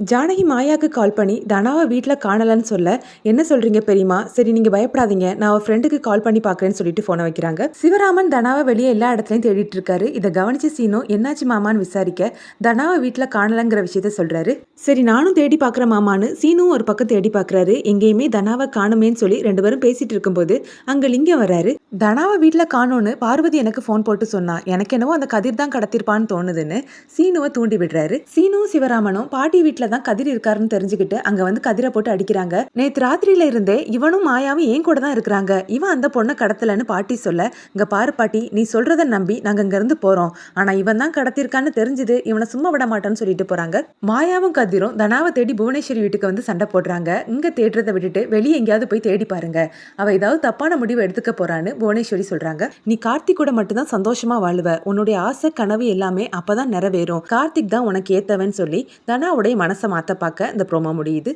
ஜானகி மாயாவுக்கு கால் பண்ணி தனாவை வீட்டில் காணலன்னு சொல்ல, என்ன சொல்றீங்க பெரியமா? சரி நீங்க பயப்படாதீங்க, நான் அவ ஃப்ரெண்டுக்கு கால் பண்ணி பார்க்குறேன்னு சொல்லிட்டு ஃபோனை வைக்கிறாங்க. சிவராமன் தனாவை வெளியே எல்லா இடத்துலையும் தேடிட்டு இருக்காரு. இதை கவனிச்சு சீனு என்னாச்சு மாமான்னு விசாரிக்க, தனாவை வீட்டில் காணலங்கிற விஷயத்த சொல்றாரு. சரி நானும் தேடி பார்க்குற மாமான்னு சீனும் ஒரு பக்கம் தேடி பார்க்குறாரு. எங்கேயுமே தனாவை காணுமேன்னு சொல்லி ரெண்டு பேரும் பேசிட்டு இருக்கும்போது அங்க லிங்கம் வர்றாரு. தனாவை வீட்டில் காணோன்னு பார்வதி எனக்கு ஃபோன் போட்டு சொன்னா, எனக்கு என்னவோ அந்த கதிர் தான் கடத்திருப்பான்னு தோணுதுன்னு சீனுவை தூண்டி விடுறாரு. சீனுவும் சிவராமனும் பாட்டி வீட்டில் தான் கதிர் இருக்காருன்னு தெரிஞ்சுக்கிட்டு அங்க வந்து கதிரை போட்டு அடிக்கிறாங்க. நேத்து ராத்திரியில இருந்தே இவனும் மாயாவும் ஏன் கூட தான் இருக்கிறாங்க, இவன் அந்த பொண்ணை கடத்தலன்னு பாட்டி சொல்ல, இங்க பாரு பாட்டி, நீ சொல்றத நம்பி நாங்க இங்க இருந்து போறோம், ஆனா இவன் தான் கடத்திருக்கான்னு தெரிஞ்சது இவனை சும்மா விட மாட்டான்னு சொல்லிட்டு போறாங்க. மாயாவும் கதிரும் தனாவை தேடி புவனேஸ்வரி வீட்டுக்கு வந்து சண்டை போடுறாங்க. இங்க தேடுறதை விட்டுட்டு வெளியே எங்கேயாவது போய் தேடி பாருங்க, அவ ஏதாவது தப்பான முடிவு எடுத்துக்க போறான்னு புவனேஸ்வரி சொல்றாங்க. நீ கார்த்திக் கூட மட்டும்தான் சந்தோஷமா வாழுவ, உன்னுடைய ஆசை கனவு எல்லாமே அப்பதான் நிறைவேறும், கார்த்திக் தான் உனக்கு ஏத்தவன் சொல்லி தனாவுடைய மனசை மாத்த பார்க்க இந்த ப்ரோமோ முடியுது.